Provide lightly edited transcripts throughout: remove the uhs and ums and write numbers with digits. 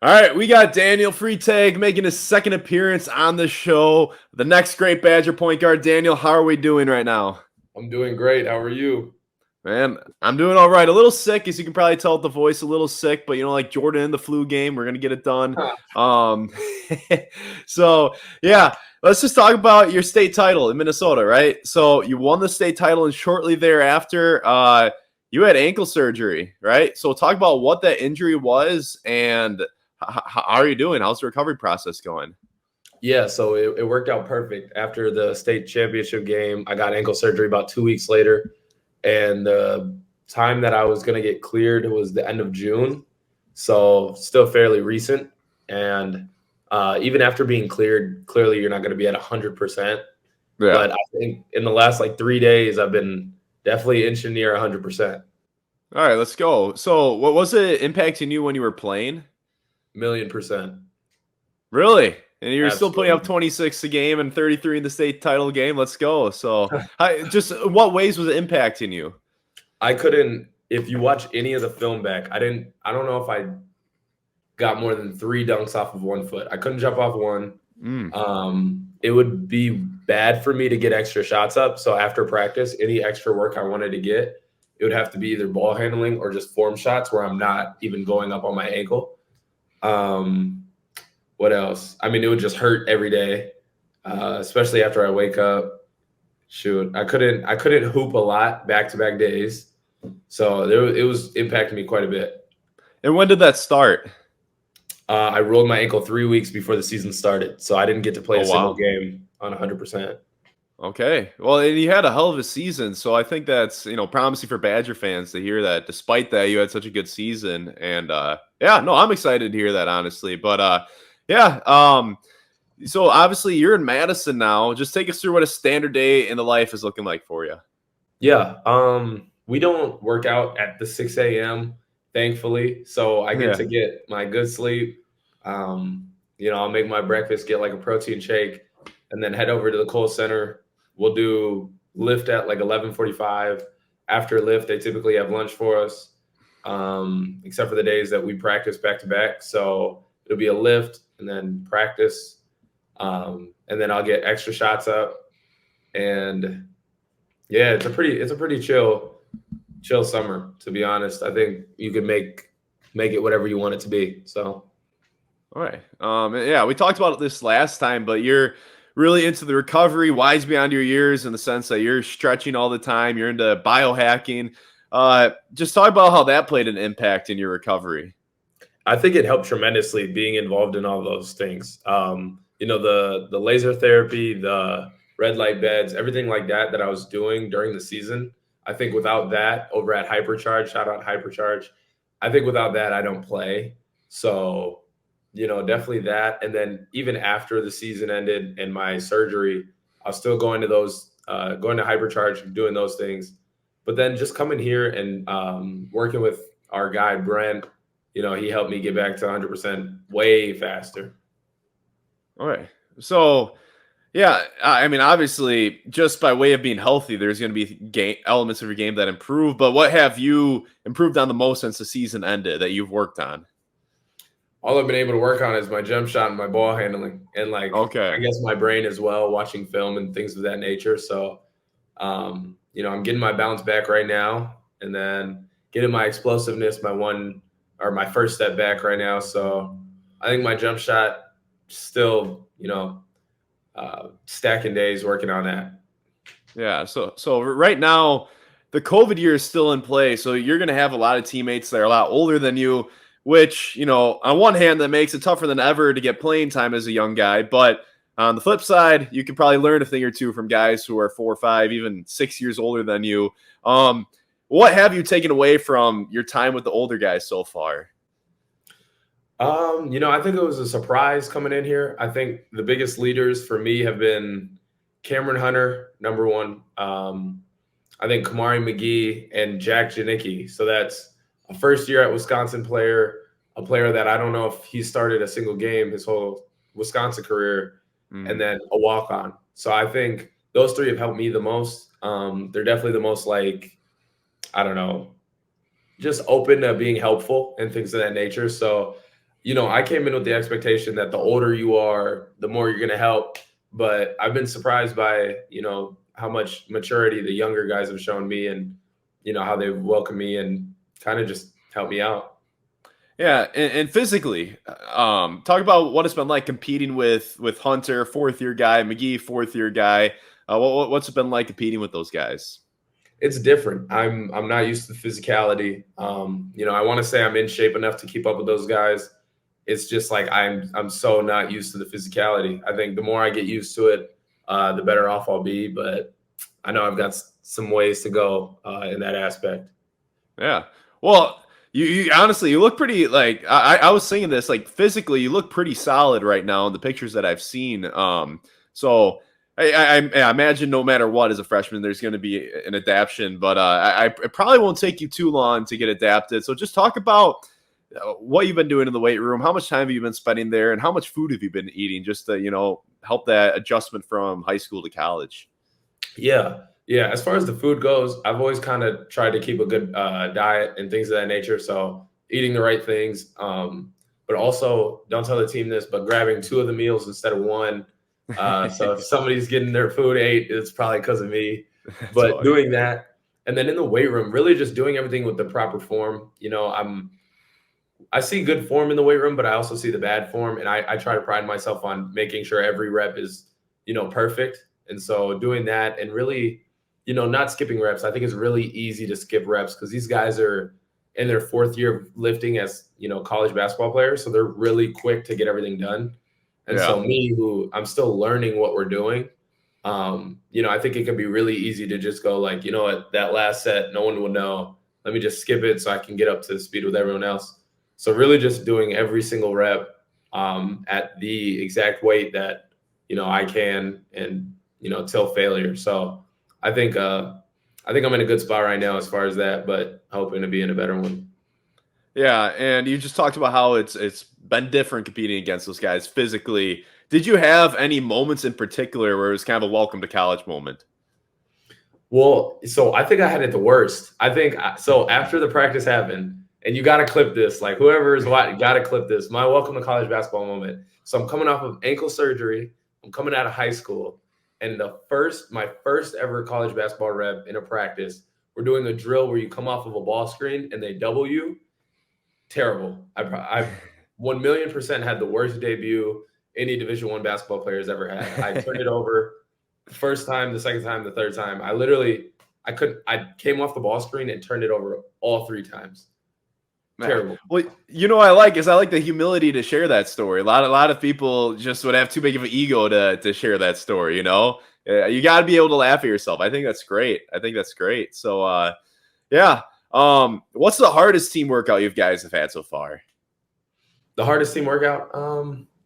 All right, we got Daniel Freitag making his second appearance on the show. The next great Badger point guard. Daniel, how are we doing right now? I'm doing great. How are you? Man, I'm doing all right. A little sick, as you can probably tell with the voice, a little sick, but like Jordan in the flu game, we're gonna get it done. Um, so yeah, let's just talk about your state title in Minnesota, right? So you won the state title, and shortly thereafter, you had ankle surgery, right? So talk about what that injury was, and how are you doing? How's the recovery process going? Yeah, so it worked out perfect. After the state championship game, I got ankle surgery about 2 weeks later. And the time that I was going to get cleared was the end of June. So still fairly recent. And even after being cleared, clearly you're not going to be at 100%. Yeah. But I think in the last 3 days, I've been definitely inching near 100%. All right, let's go. So what was it impacting you when you were playing? Million percent. Really? And you're still putting up Absolutely. 26 a game and 33 in the state title game. Let's go. So, just what ways was it impacting you? I couldn't, if you watch any of the film back, I don't know if I got more than 3 dunks off of 1 foot. I couldn't jump off one. It would be bad for me to get extra shots up. So after practice, any extra work I wanted to get, it would have to be either ball handling or just form shots where I'm not even going up on my ankle. What else? I mean, it would just hurt every day, especially after I wake up. Shoot, I couldn't hoop a lot back-to-back days, so it was impacting me quite a bit. And when did that start? I rolled my ankle 3 weeks before the season started, so I didn't get to play Oh, a single wow. game on 100%. Okay. Well, and you had a hell of a season, so I think that's, promising for Badger fans to hear that despite that you had such a good season. And yeah, no, I'm excited to hear that, honestly. But yeah, so obviously you're in Madison now. Just take us through what a standard day in the life is looking like for you. Yeah, we don't work out at the 6 a.m. thankfully, so I get Yeah. to get my good sleep. I'll make my breakfast, get a protein shake, and then head over to the Kohl Center. We'll do lift at 11:45. After lift, they typically have lunch for us, except for the days that we practice back to back. So it'll be a lift and then practice, and then I'll get extra shots up. And yeah, it's a pretty chill summer, to be honest. I think you could make it whatever you want it to be. So All right. Yeah, we talked about this last time, but you're really into the recovery, wise beyond your years in the sense that you're stretching all the time. You're into biohacking. Just talk about how that played an impact in your recovery. I think it helped tremendously being involved in all those things. The laser therapy, the red light beds, everything like that I was doing during the season. I think without that, over at Hypercharge, shout out Hypercharge, I think without that I don't play. So, definitely that. And then even after the season ended and my surgery, I was still going to going to Hypercharge, doing those things. But then just coming here and working with our guy Brent, he helped me get back to 100% way faster. All right. So, yeah, I mean, obviously, just by way of being healthy, there's going to be elements of your game that improve. But what have you improved on the most since the season ended that you've worked on? All I've been able to work on is my jump shot and my ball handling, and I Okay. guess my brain as well, watching film and things of that nature. So, I'm getting my bounce back right now, and then getting my explosiveness, my first step back right now. So, I think my jump shot still, stacking days working on that. Yeah. So right now, the COVID year is still in play. So you're going to have a lot of teammates that are a lot older than you, which, on one hand, that makes it tougher than ever to get playing time as a young guy. But on the flip side, you can probably learn a thing or two from guys who are 4 or 5, even 6 years older than you. What have you taken away from your time with the older guys so far? I think it was a surprise coming in here. I think the biggest leaders for me have been Cameron Hunter, number one. I think Kamari McGee and Jack Janicki. So that's a first year at Wisconsin player, a player that I don't know if he started a single game his whole Wisconsin career, and then a walk on. So I think those three have helped me the most. They're definitely the most I don't know, just open to being helpful and things of that nature. So I came in with the expectation that the older you are, the more you're going to help. But I've been surprised by, how much maturity the younger guys have shown me, and, how they've welcomed me and kind of just helped me out. Yeah, and physically, talk about what it's been like competing with Hunter, 4th-year guy, McGee, 4th-year guy. What's it been like competing with those guys? It's different. I'm not used to the physicality. I want to say I'm in shape enough to keep up with those guys. It's just like I'm so not used to the physicality. I think the more I get used to it, the better off I'll be. But I know I've got some ways to go in that aspect. Yeah. Well, you honestly, you look pretty, like, I was saying this, like, physically, you look pretty solid right now in the pictures that I've seen. So I imagine no matter what, as a freshman, there's going to be an adaptation, but it probably won't take you too long to get adapted. So just talk about what you've been doing in the weight room, how much time have you been spending there, and how much food have you been eating just to, help that adjustment from high school to college? Yeah. Yeah. As far as the food goes, I've always kind of tried to keep a good diet and things of that nature. So eating the right things. But also, don't tell the team this, but grabbing 2 of the meals instead of 1. So if somebody's getting their food ate, it's probably because of me. But doing that, and then in the weight room, really just doing everything with the proper form. I see good form in the weight room, but I also see the bad form, and I try to pride myself on making sure every rep is perfect. And so doing that and really, not skipping reps. I think it's really easy to skip reps because these guys are in their 4th year of lifting as college basketball players, so they're really quick to get everything done. And Yeah. so me, who I'm still learning what we're doing, I think it can be really easy to just go like, at that last set, no one will know. Let me just skip it so I can get up to speed with everyone else. So really just doing every single rep at the exact weight that, I can, and, till failure. So I think I'm in a good spot right now as far as that, but hoping to be in a better one. Yeah, and you just talked about how it's been different competing against those guys physically. Did you have any moments in particular where it was kind of a welcome to college moment? Well, so I think I had it the worst. I think so after the practice happened, and you got to clip this, like whoever is watching, got to clip this. My welcome to college basketball moment. So I'm coming off of ankle surgery. I'm coming out of high school, and my first ever college basketball rep in a practice, we're doing a drill where you come off of a ball screen and they double you. Terrible. I 1,000,000% had the worst debut any Division I basketball player has ever had. I turned it over the first time, the second time, the third time. I came off the ball screen and turned it over all 3 times. Terrible. Well, I like the humility to share that story. A lot of people just would have too big of an ego to share that story. You got to be able to laugh at yourself. I think that's great. So, yeah. What's the hardest team workout you guys have had so far? The hardest team workout?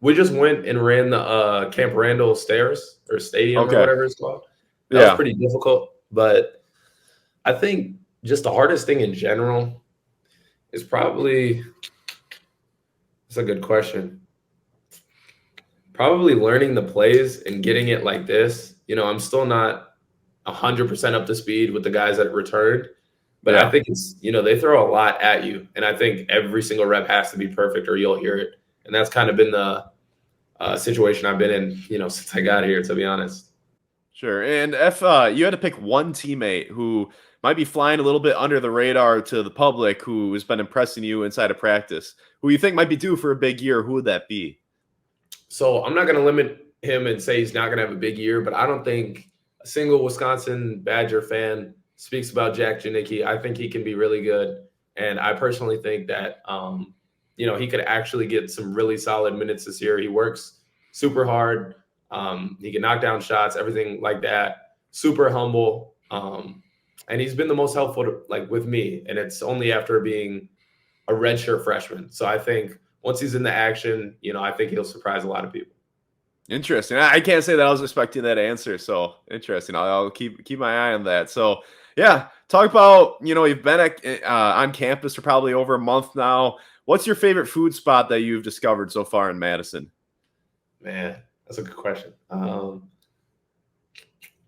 We just went and ran the Camp Randall stairs or stadium or whatever it's called. That was pretty difficult, but I think just the hardest thing in general is probably, that's a good question. Probably learning the plays and getting it like this. I'm still not 100% up to speed with the guys that returned, but I think it's, they throw a lot at you. And I think every single rep has to be perfect or you'll hear it. And that's kind of been the situation I've been in, since I got here, to be honest. Sure. And if you had to pick one teammate who might be flying a little bit under the radar to the public, who has been impressing you inside of practice, who you think might be due for a big year, who would that be? So I'm not going to limit him and say he's not going to have a big year, but I don't think a single Wisconsin Badger fan speaks about Jack Janicki. I think he can be really good. And I personally think that, he could actually get some really solid minutes this year. He works super hard. He can knock down shots, everything like that. Super humble. And he's been the most helpful with me. And it's only after being a redshirt freshman. So I think once he's in the action, I think he'll surprise a lot of people. Interesting. I can't say that I was expecting that answer. So interesting. I'll keep my eye on that. So yeah, talk about, you've been on campus for probably over a month now. What's your favorite food spot that you've discovered so far in Madison? Man, that's a good question.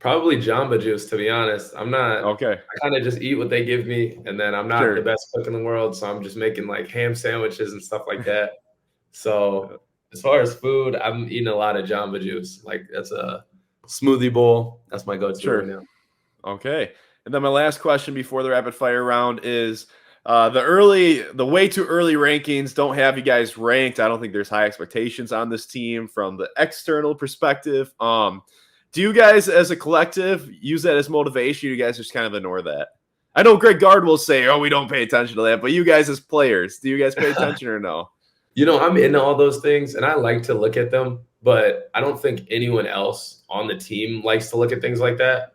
Probably Jamba Juice, to be honest. I'm not okay. I kind of just eat what they give me, and then I'm not the best cook in the world, so I'm just making like ham sandwiches and stuff like that. So as far as food, I'm eating a lot of Jamba Juice. Like that's a smoothie bowl. That's my go-to Sure. right now. Okay. And then my last question before the rapid fire round is the way too early rankings don't have you guys ranked. I don't think there's high expectations on this team from the external perspective. Do you guys as a collective use that as motivation? You guys just kind of ignore that? I know Greg Gard will say, oh, we don't pay attention to that, but you guys as players, do you guys pay attention or no? I'm into all those things and I like to look at them, but I don't think anyone else on the team likes to look at things like that.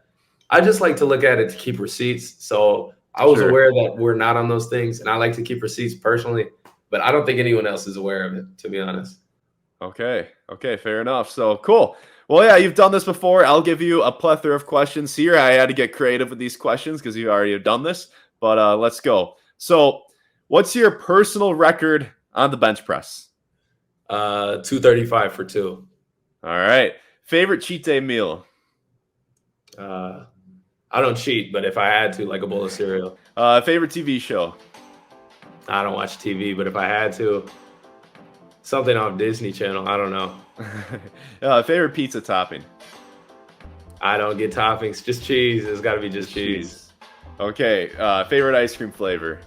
I just like to look at it to keep receipts. So I was aware that we're not on those things, and I like to keep receipts personally, but I don't think anyone else is aware of it, to be honest. Okay, fair enough. So cool. Well, yeah, you've done this before. I'll give you a plethora of questions here. I had to get creative with these questions because you already have done this, but let's go. So what's your personal record on the bench press? 235 for 2. All right. Favorite cheat day meal? I don't cheat, but if I had to, like a bowl of cereal. Favorite TV show? I don't watch TV, but if I had to, something on Disney Channel. I don't know. Favorite pizza topping? I don't get toppings, just cheese. It's got to be just cheese. Okay. Favorite ice cream flavor?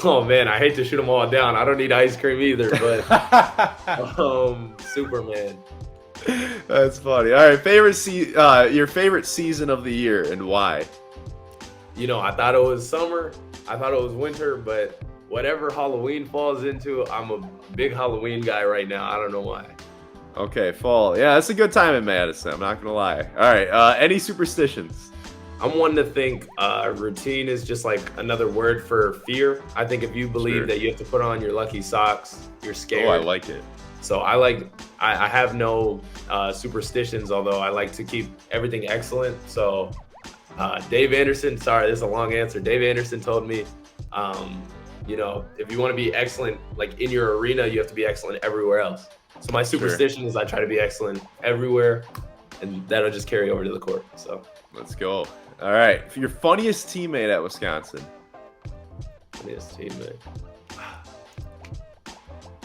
Oh man, I hate to shoot them all down. I don't need ice cream either, but Superman. That's funny. All right, your favorite season of the year and why? I thought it was summer. I thought it was winter, but whatever Halloween falls into, I'm a big Halloween guy right now. I don't know why. Okay, fall. Yeah, it's a good time in Madison. I'm not gonna lie. All right. Any superstitions? I'm one to think routine is just like another word for fear. I think if you believe that you have to put on your lucky socks, you're scared. Oh, I like it. So I have no superstitions, although I like to keep everything excellent. So Dave Anderson, sorry, this is a long answer. Dave Anderson told me, if you want to be excellent, like in your arena, you have to be excellent everywhere else. So my superstition is I try to be excellent everywhere, and that'll just carry over to the court. So let's go. All right. Your funniest teammate at Wisconsin? Funniest teammate.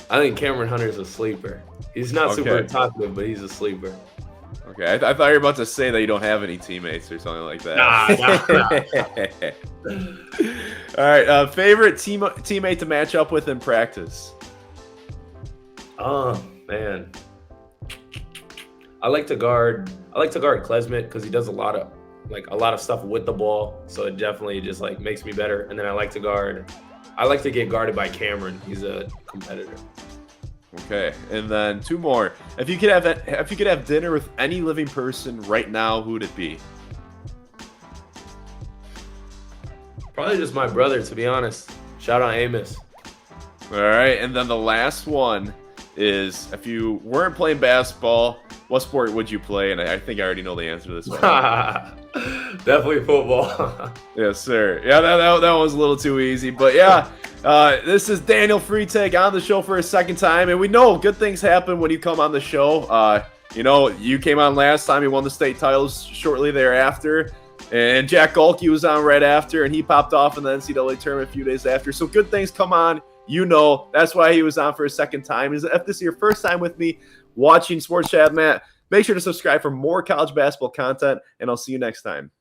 I think Cameron Hunter's a sleeper. He's not super talkative, but he's a sleeper. Okay, I thought you were about to say that you don't have any teammates or something like that. Nah. All right, favorite teammate to match up with in practice? Oh man, I like to guard Klesmit because he does a lot of stuff with the ball, so it definitely just like makes me better. And then I like to get guarded by Cameron. He's a competitor. Okay, and then 2 more. If you could have dinner with any living person right now, who would it be? Probably just my brother, to be honest. Shout out Amos. All right, and then the last one is, if you weren't playing basketball, what sport would you play? And I think I already know the answer to this one. Definitely football. Yes, sir. Yeah, that was a little too easy. But yeah, this is Daniel Freitag on the show for a second time. And we know good things happen when you come on the show. You came on last time. You won the state titles shortly thereafter. And Jack Golke was on right after, and he popped off in the NCAA tournament a few days after. So good things come on. That's why he was on for a second time. If this is your first time with me watching Sports Chat, Matt, make sure to subscribe for more college basketball content, and I'll see you next time.